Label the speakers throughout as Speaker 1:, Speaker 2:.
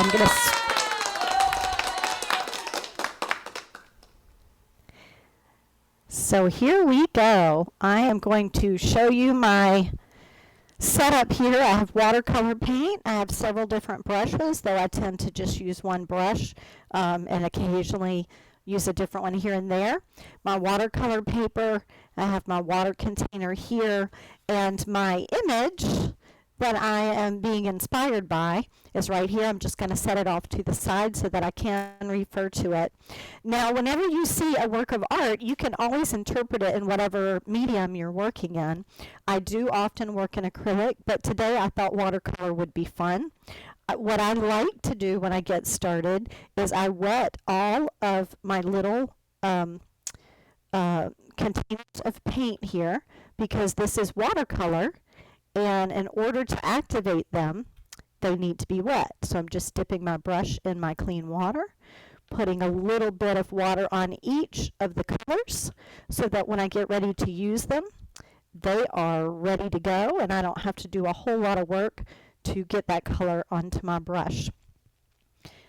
Speaker 1: I'm going to... So here we go. I am going to show you my setup here. I have watercolor paint. I have several different brushes, though I tend to just use one brush and occasionally use a different one here and there. My watercolor paper, I have my water container here, and my image that I am being inspired by is right here. I'm just going to set it off to the side so that I can refer to it. Now, whenever you see a work of art, you can always interpret it in whatever medium you're working in. I do often work in acrylic, but today I thought watercolor would be fun. What I like to do when I get started is I wet all of my little containers of paint here, because this is watercolor, and in order to activate them, they need to be wet. So I'm just dipping my brush in my clean water, putting a little bit of water on each of the colors so that when I get ready to use them, they are ready to go, and I don't have to do a whole lot of work to get that color onto my brush.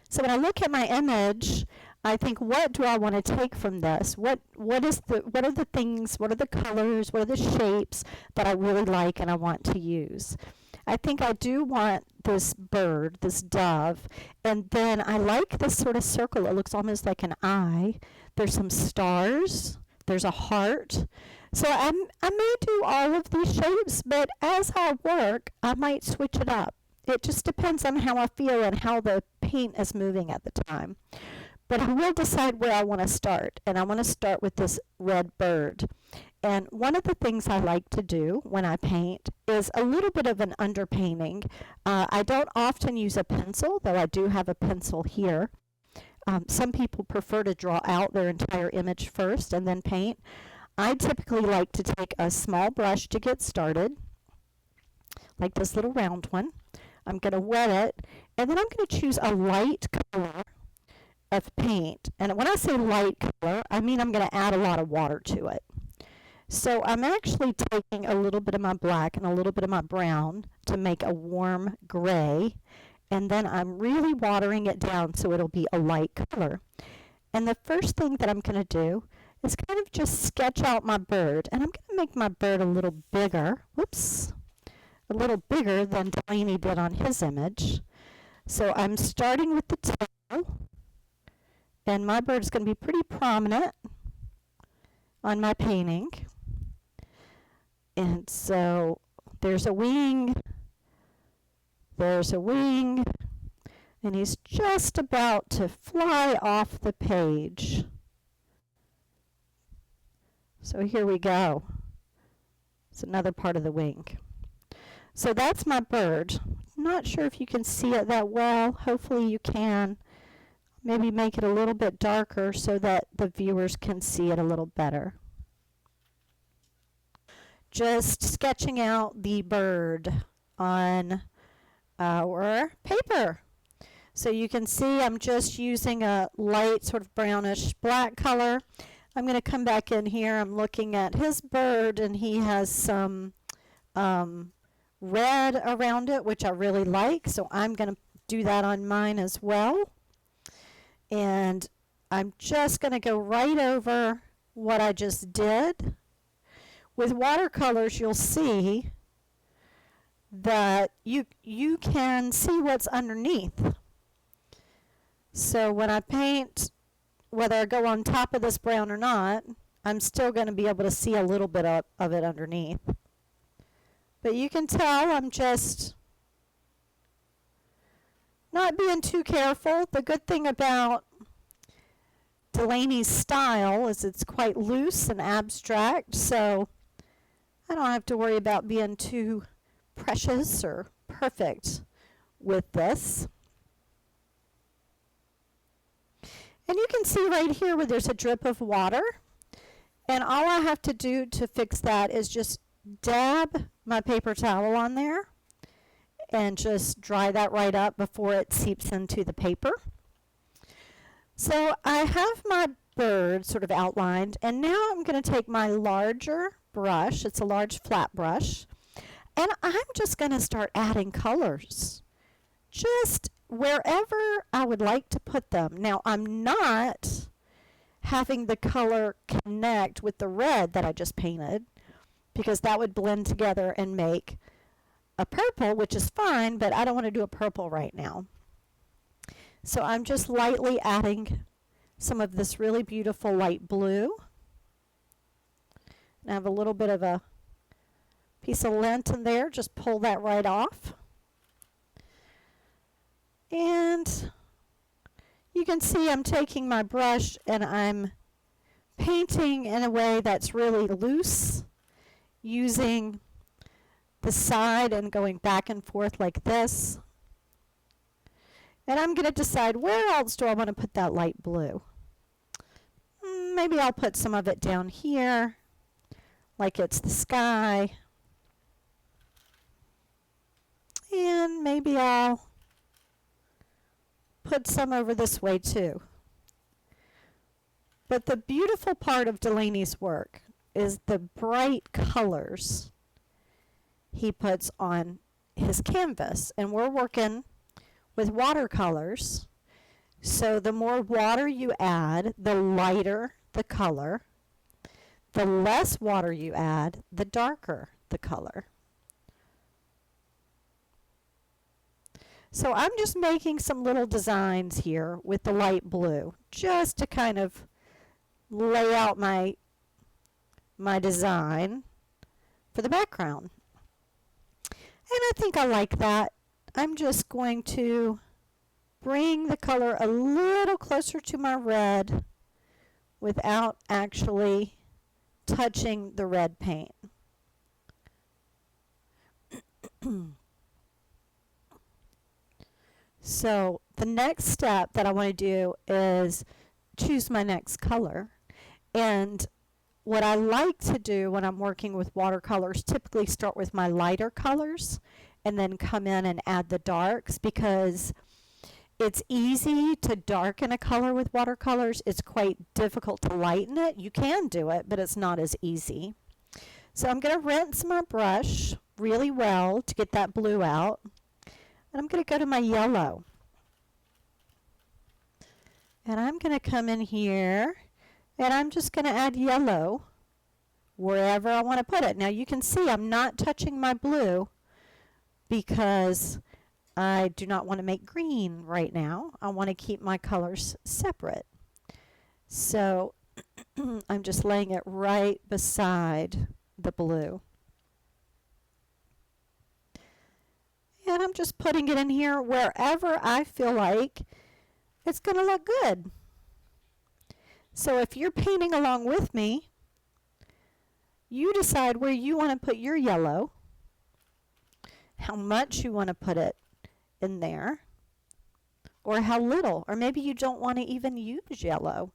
Speaker 1: So when I look at my image, I think, what do I want to take from this? What are the things, what are the colors, what are the shapes that I really like and I want to use? I think I do want this bird, this dove, and then I like this sort of circle. It looks almost like an eye. There's some stars. There's a heart. So I may do all of these shapes, but as I work, I might switch it up. It just depends on how I feel and how the paint is moving at the time. But I will decide where I want to start, and I want to start with this red bird. And one of the things I like to do when I paint is a little bit of an underpainting. I don't often use a pencil, though I do have a pencil here. Some people prefer to draw out their entire image first and then paint. I typically like to take a small brush to get started, like this little round one. I'm going to wet it, and then I'm going to choose a light color of paint. And when I say light color, I mean I'm going to add a lot of water to it. So I'm actually taking a little bit of my black and a little bit of my brown to make a warm gray, and then I'm really watering it down so it'll be a light color. And the first thing that I'm going to do is kind of just sketch out my bird, and I'm going to make my bird a little bigger. Whoops. A little bigger than Delaney did on his image. So I'm starting with the tail, and my bird is going to be pretty prominent on my painting. And so there's a wing, and he's just about to fly off the page. So here we go. It's another part of the wing. So that's my bird. Not sure if you can see it that well. Hopefully you can. Maybe make it a little bit darker so that the viewers can see it a little better. Just sketching out the bird on our paper. So you can see I'm just using a light sort of brownish black color. I'm going to come back in here. I'm looking at his bird, and he has some red around it, which I really like, so I'm going to do that on mine as well. And I'm just going to go right over what I just did. With watercolors, you'll see that you can see what's underneath. So when I paint, whether I go on top of this brown or not, I'm still going to be able to see a little bit of it underneath. But you can tell I'm just not being too careful. The good thing about Delaney's style is it's quite loose and abstract, so I don't have to worry about being too precious or perfect with this. And you can see right here where there's a drip of water, and all I have to do to fix that is just dab my paper towel on there and just dry that right up before it seeps into the paper. So I have my bird sort of outlined, and now I'm going to take my larger brush. It's a large flat brush, and I'm just going to start adding colors. Just wherever I would like to put them. Now, I'm not having the color connect with the red that I just painted, because that would blend together and make a purple, which is fine, but I don't want to do a purple right now. So I'm just lightly adding some of this really beautiful light blue. And I have a little bit of a piece of lint in there. Just pull that right off. And you can see I'm taking my brush and I'm painting in a way that's really loose, using the side and going back and forth like this. And I'm going to decide where else do I want to put that light blue. Maybe I'll put some of it down here, like it's the sky. And maybe I'll put some over this way too. But the beautiful part of Delaney's work is the bright colors he puts on his canvas. And we're working with watercolors. So the more water you add, the lighter the color. The less water you add, the darker the color. So I'm just making some little designs here with the light blue, just to kind of lay out my design for the background. And I think I like that. I'm just going to bring the color a little closer to my red without actually touching the red paint. So the next step that I want to do is choose my next color. And what I like to do when I'm working with watercolors, typically start with my lighter colors and then come in and add the darks, because it's easy to darken a color with watercolors. It's quite difficult to lighten it. You can do it, but it's not as easy. So I'm going to rinse my brush really well to get that blue out. And I'm going to go to my yellow. And I'm going to come in here and I'm just going to add yellow wherever I want to put it. Now you can see I'm not touching my blue because I do not want to make green right now. I want to keep my colors separate. So I'm just laying it right beside the blue. And I'm just putting it in here wherever I feel like it's going to look good. So if you're painting along with me, you decide where you want to put your yellow, how much you want to put it in there, or how little, or maybe you don't want to even use yellow.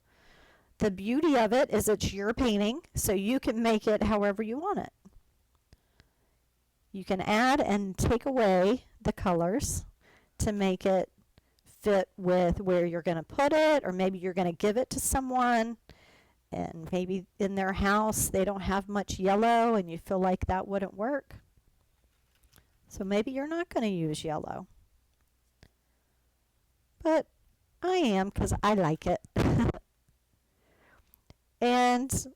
Speaker 1: The beauty of it is it's your painting, so you can make it however you want it. You can add and take away the colors to make it fit with where you're going to put it, or maybe you're going to give it to someone and maybe in their house they don't have much yellow and you feel like that wouldn't work. So maybe you're not going to use yellow. But I am, because I like it. And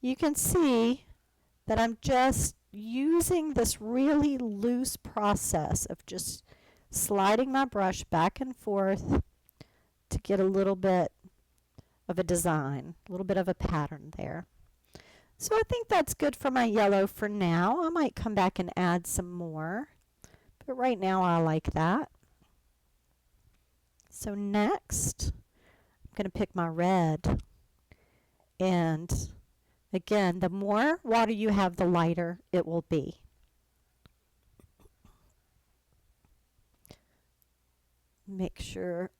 Speaker 1: you can see that I'm just using this really loose process of just sliding my brush back and forth to get a little bit of a design, a little bit of a pattern there. So I think that's good for my yellow for now. I might come back and add some more, but right now I like that. So next, I'm going to pick my red. And again, the more water you have, the lighter it will be. Make sure,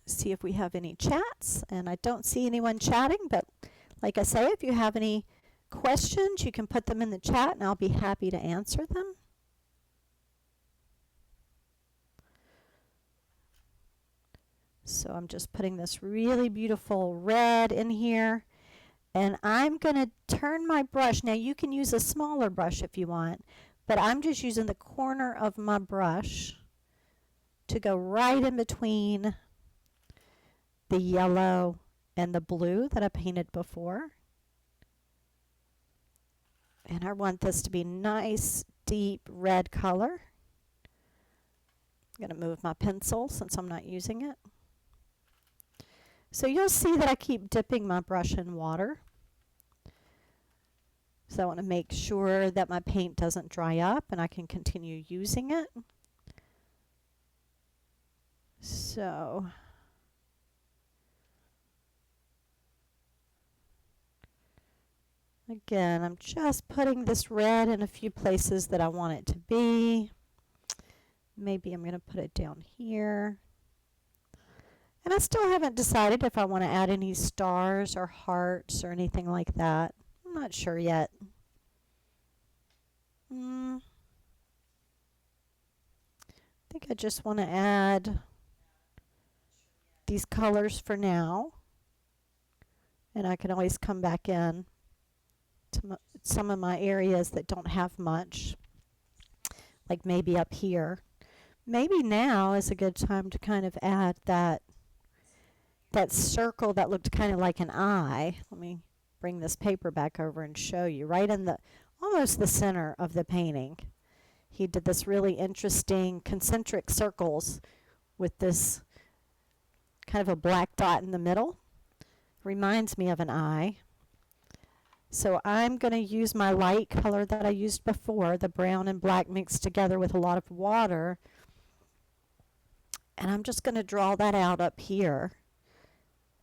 Speaker 1: see if we have any chats. And I don't see anyone chatting, but like I say, if you have any questions, you can put them in the chat and I'll be happy to answer them. So I'm just putting this really beautiful red in here. And I'm going to turn my brush. Now you can use a smaller brush if you want, but I'm just using the corner of my brush to go right in between the yellow and the blue that I painted before. And I want this to be nice, deep red color. I'm going to move my pencil since I'm not using it. So you'll see that I keep dipping my brush in water. So I want to make sure that my paint doesn't dry up and I can continue using it. So again, I'm just putting this red in a few places that I want it to be. Maybe I'm going to put it down here. And I still haven't decided if I want to add any stars or hearts or anything like that. I'm not sure yet. I think I just want to add these colors for now. And I can always come back in to some of my areas that don't have much, like maybe up here. Maybe now is a good time to kind of add that circle that looked kind of like an eye. Let me bring this paper back over and show you. Right in the almost the center of the painting, he did this really interesting concentric circles with this kind of a black dot in the middle. Reminds me of an eye. So I'm going to use my light color that I used before, the brown and black mixed together with a lot of water. And I'm just going to draw that out up here.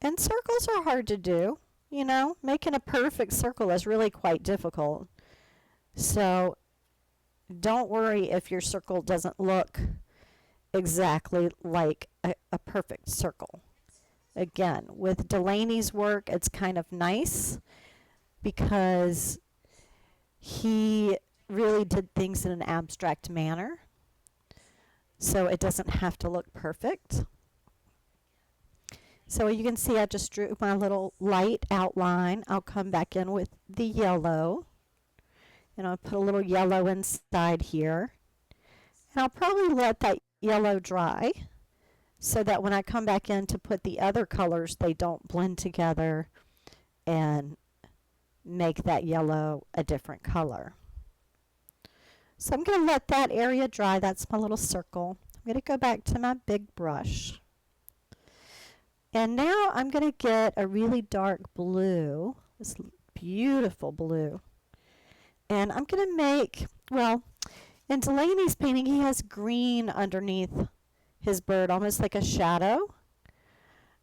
Speaker 1: And circles are hard to do. You know, making a perfect circle is really quite difficult. So don't worry if your circle doesn't look exactly like a perfect circle. Again, with Delaney's work, it's kind of nice because he really did things in an abstract manner. So it doesn't have to look perfect. So you can see I just drew my little light outline. I'll come back in with the yellow. And I'll put a little yellow inside here. And I'll probably let that yellow dry so that when I come back in to put the other colors, they don't blend together and make that yellow a different color. So I'm going to let that area dry. That's my little circle. I'm going to go back to my big brush. And now I'm going to get a really dark blue, this beautiful blue. And I'm going to make, well, in Delaney's painting, he has green underneath his bird, almost like a shadow.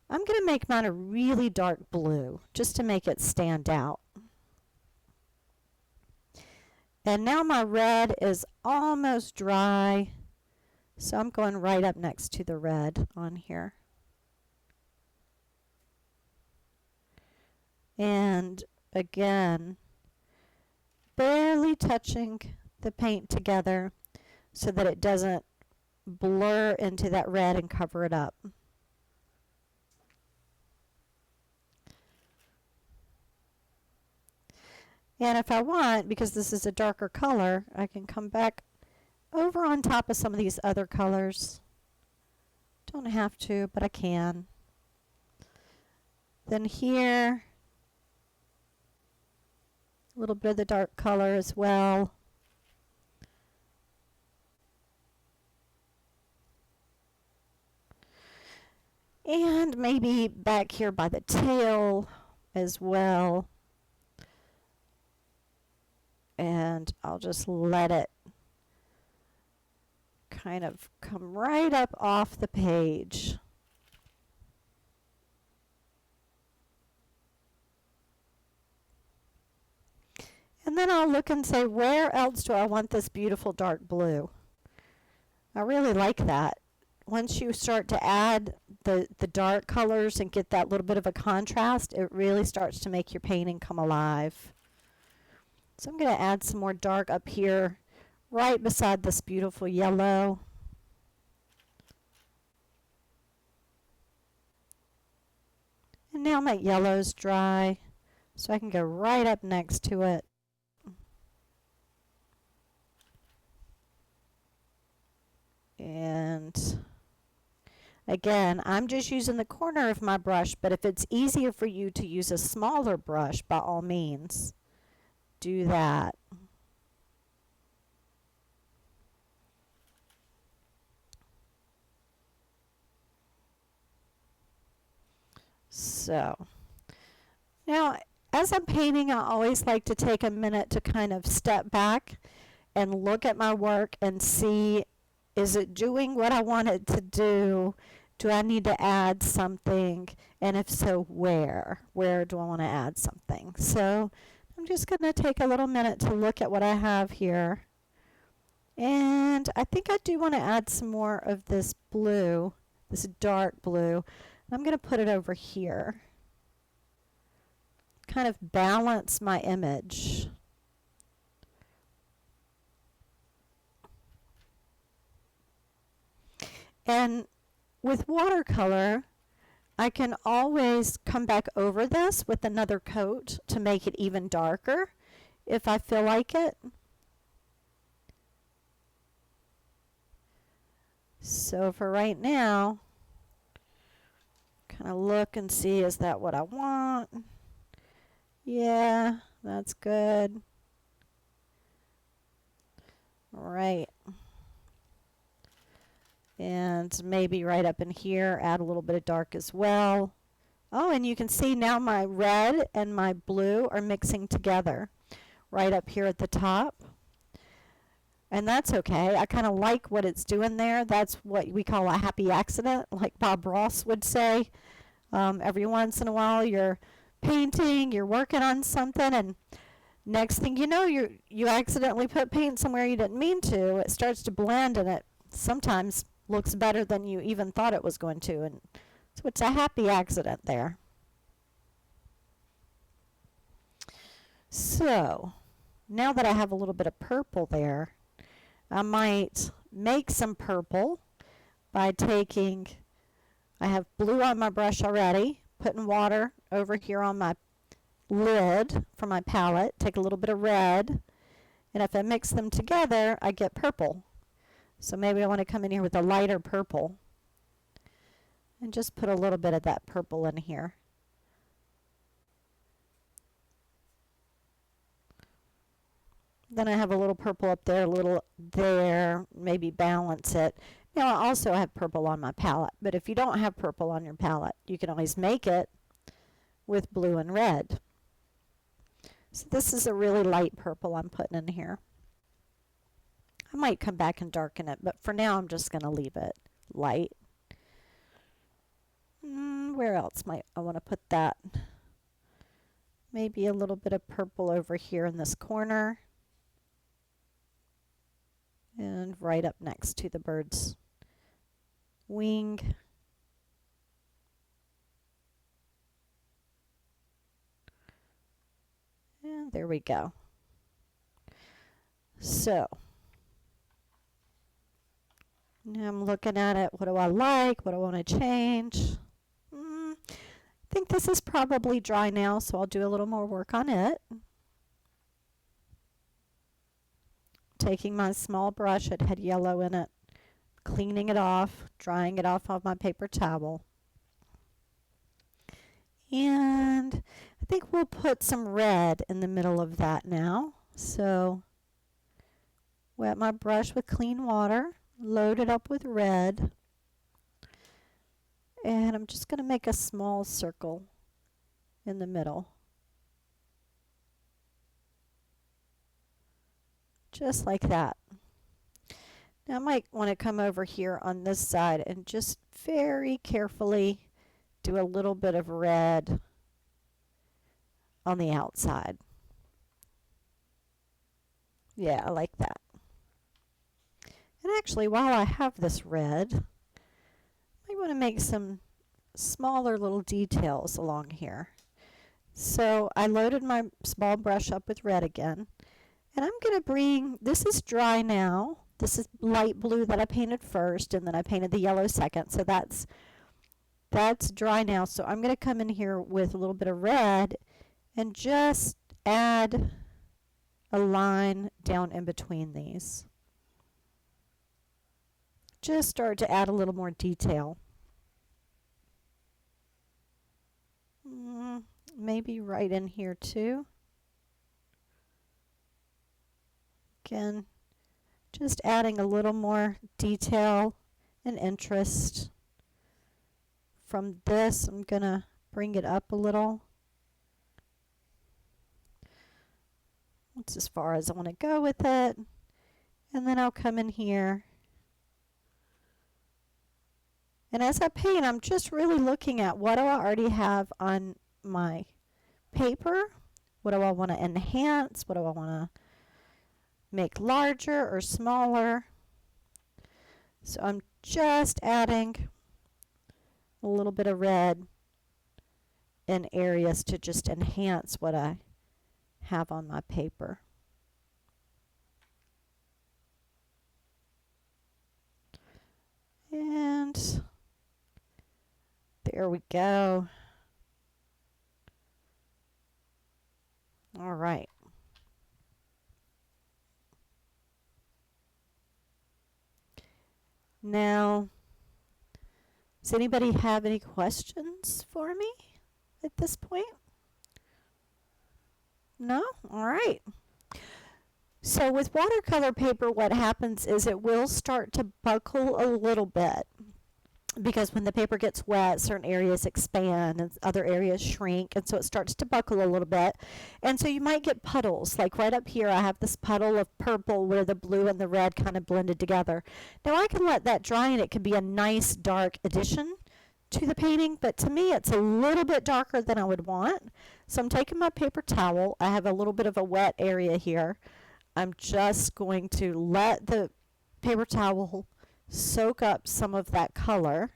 Speaker 1: I'm going to make mine a really dark blue, just to make it stand out. And now my red is almost dry, so I'm going right up next to the red on here. And again, barely touching the paint together so that it doesn't blur into that red and cover it up. And if I want, because this is a darker color, I can come back over on top of some of these other colors. Don't have to, but I can. Then here, a little bit of the dark color as well. And maybe back here by the tail as well. And I'll just let it kind of come right up off the page. And then I'll look and say, where else do I want this beautiful dark blue? I really like that. Once you start to add the dark colors and get that little bit of a contrast, it really starts to make your painting come alive. So I'm going to add some more dark up here, right beside this beautiful yellow. And now my yellow's dry, so I can go right up next to it. And Again, I'm just using the corner of my brush, but if it's easier for you to use a smaller brush, by all means, do that. So, now as I'm painting, I always like to take a minute to kind of step back and look at my work and see, is it doing what I want it to do? Do I need to add something? And if so, where? Where do I want to add something? So I'm just going to take a little minute to look at what I have here. And I think I do want to add some more of this blue, this dark blue. I'm going to put it over here. Kind of balance my image. And with watercolor, I can always come back over this with another coat to make it even darker if I feel like it. So for right now, kind of look and see, is that what I want? Yeah, that's good. All right. And maybe right up in here, add a little bit of dark as well. Oh, and you can see now my red and my blue are mixing together right up here at the top. And that's okay. I kind of like what it's doing there. That's what we call a happy accident, like Bob Ross would say. Every once in a while you're painting, you're working on something, and next thing you know, you accidentally put paint somewhere you didn't mean to. It starts to blend, and it sometimes looks better than you even thought it was going to. And so it's a happy accident there. So now that I have a little bit of purple there, I might make some purple by taking, I have blue on my brush already, putting water over here on my lid for my palette, take a little bit of red, and if I mix them together, I get purple. So maybe I want to come in here with a lighter purple and just put a little bit of that purple in here. Then I have a little purple up there, a little there, maybe balance it. Now I also have purple on my palette, but if you don't have purple on your palette, you can always make it with blue and red. So this is a really light purple I'm putting in here. I might come back and darken it, but for now I'm just going to leave it light. Where else might I want to put that? Maybe a little bit of purple over here in this corner. And right up next to the bird's wing. And there we go. So now I'm looking at it. What do I like? What do I want to change? I think this is probably dry now, so I'll do a little more work on it. Taking my small brush, it had yellow in it, cleaning it off, drying it off on my paper towel. And I think we'll put some red in the middle of that now. So wet my brush with clean water, load it up with red, and I'm just going to make a small circle in the middle. Just like that. Now I might want to come over here on this side and just very carefully do a little bit of red on the outside. Yeah, I like that. And actually, while I have this red, I want to make some smaller little details along here. So I loaded my small brush up with red again. And I'm going to bring, this is dry now. This is light blue that I painted first, and then I painted the yellow second. So that's dry now. So I'm going to come in here with a little bit of red and just add a line down in between these. Just start to add a little more detail. Maybe right in here too. Again, just adding a little more detail and interest. From this, I'm going to bring it up a little. That's as far as I want to go with it. And then I'll come in here. And as I paint, I'm just really looking at what do I already have on my paper? What do I want to enhance? What do I want to make larger or smaller? So I'm just adding a little bit of red in areas to just enhance what I have on my paper. And there we go. All right. Now, does anybody have any questions for me at this point? No? All right. So with watercolor paper, what happens is it will start to buckle a little bit, because when the paper gets wet, certain areas expand and other areas shrink, and so it starts to buckle a little bit. And so you might get puddles. Like right up here, I have this puddle of purple where the blue and the red kind of blended together. Now I can let that dry, and it can be a nice dark addition to the painting, but to me it's a little bit darker than I would want. So I'm taking my paper towel. I have a little bit of a wet area here. I'm just going to let the paper towel soak up some of that color.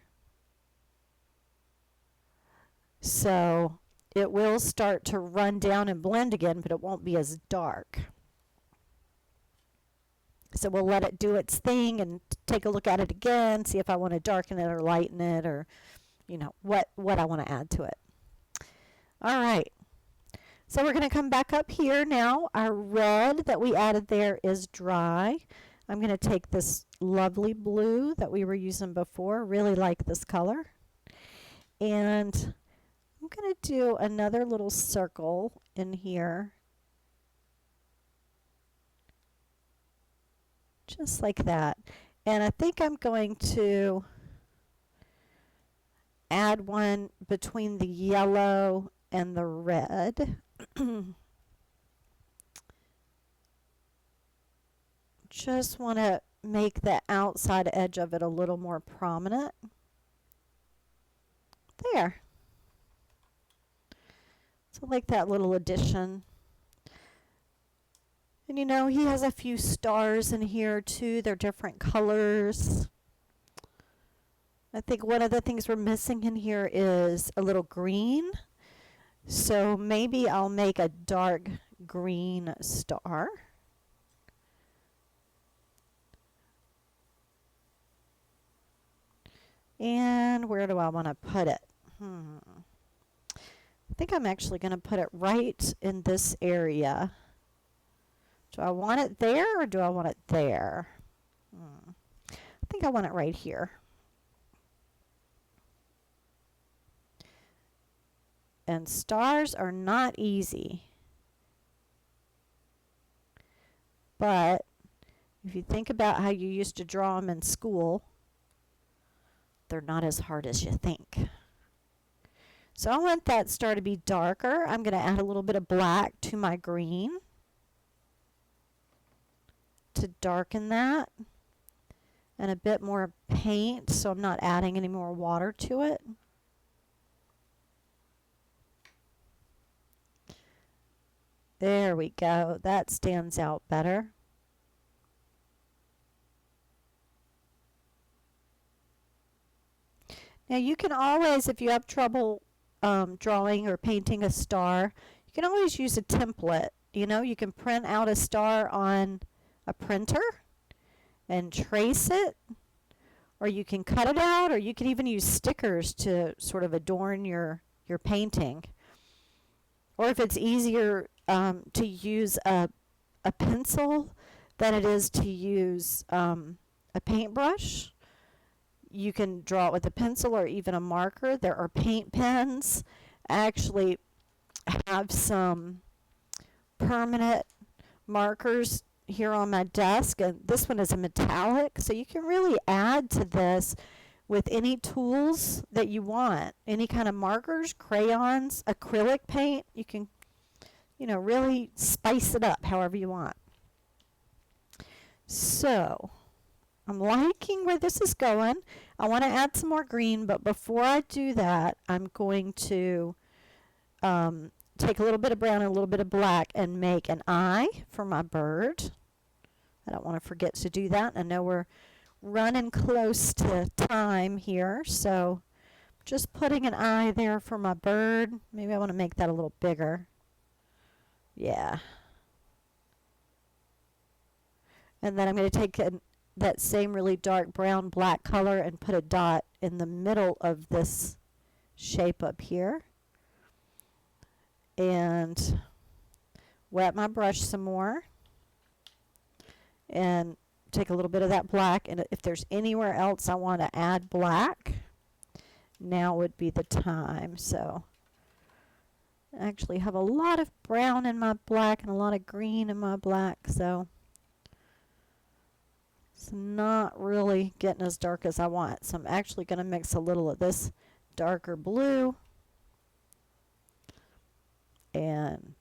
Speaker 1: So it will start to run down and blend again, but it won't be as dark. So we'll let it do its thing and take a look at it again, see if I want to darken it or lighten it, or you know, what I want to add to it. All right. So we're going to come back up here now. Our red that we added there is dry. I'm going to take this lovely blue that we were using before. Really like this color. And I'm going to do another little circle in here. Just like that. And I think I'm going to add one between the yellow and the red. Just want to make the outside edge of it a little more prominent. There. So like that little addition. And you know, he has a few stars in here too. They're different colors. I think one of the things we're missing in here is a little green. So maybe I'll make a dark green star. And where do I want to put it? I think I'm actually going to put it right in this area. Do I want it there or do I want it there? I think I want it right here. And stars are not easy. But if you think about how you used to draw them in school, they're not as hard as you think. So I want that star to be darker. I'm going to add a little bit of black to my green to darken that, and a bit more paint so I'm not adding any more water to it. There we go. That stands out better. Now you can always, if you have trouble drawing or painting a star, you can always use a template. You know, you can print out a star on a printer and trace it, or you can cut it out, or you can even use stickers to sort of adorn your painting. Or if it's easier to use a pencil than it is to use a paintbrush, you can draw it with a pencil or even a marker. There are paint pens I actually have some permanent markers here on my desk, and this one is a metallic, so you can really add to this with any tools that you want. Any kind of markers, crayons, acrylic paint. You can, really spice it up however you want. So, I'm liking where this is going. I want to add some more green, but before I do that, I'm going to take a little bit of brown and a little bit of black and make an eye for my bird. I don't want to forget to do that. I know we're running close to time here, so just putting an eye there for my bird. Maybe I want to make that a little bigger. Yeah. And then I'm going to take that same really dark brown black color and put a dot in the middle of this shape up here. And wet my brush some more. And take a little bit of that black, and if there's anywhere else I want to add black, now would be the time. So I actually have a lot of brown in my black and a lot of green in my black, so it's not really getting as dark as I want. So I'm actually going to mix a little of this darker blue and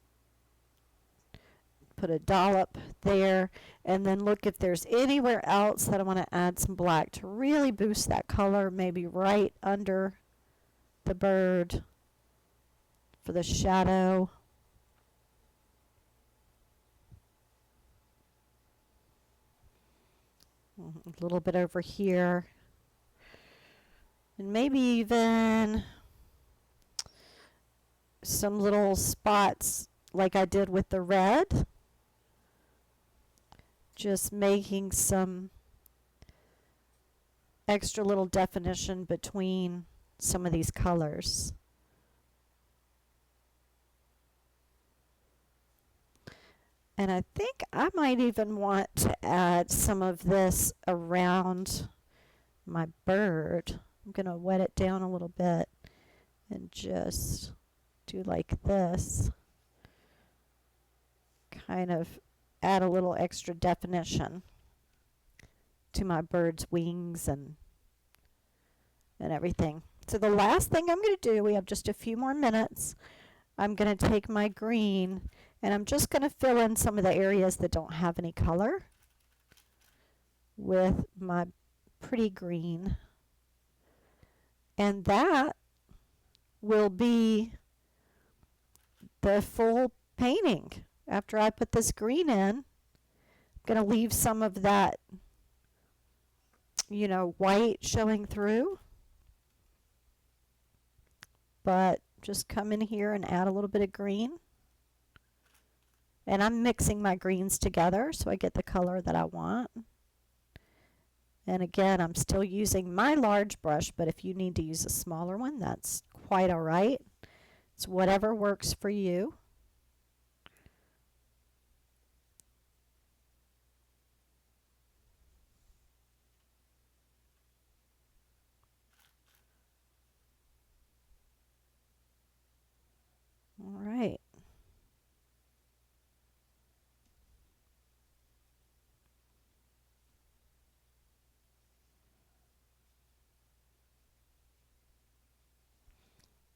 Speaker 1: put a dollop there, and then look if there's anywhere else that I want to add some black to really boost that color, maybe right under the bird for the shadow. A little bit over here, and maybe even some little spots like I did with the red. Just making some extra little definition between some of these colors. And I think I might even want to add some of this around my bird. I'm going to wet it down a little bit and just do like this. Kind of add a little extra definition to my bird's wings and everything. So the last thing I'm going to do, we have just a few more minutes, I'm going to take my green and I'm just going to fill in some of the areas that don't have any color with my pretty green. And that will be the full painting. After I put this green in, I'm going to leave some of that, white showing through. But just come in here and add a little bit of green. And I'm mixing my greens together so I get the color that I want. And again, I'm still using my large brush, but if you need to use a smaller one, that's quite all right. It's whatever works for you. All right.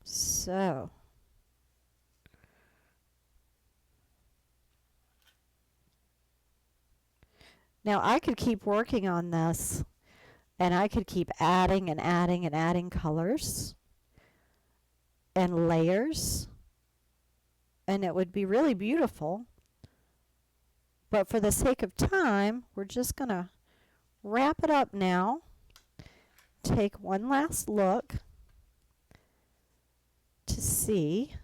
Speaker 1: So, now I could keep working on this, and I could keep adding and adding and adding colors and layers, and it would be really beautiful. But for the sake of time, we're just going to wrap it up now. Take one last look to see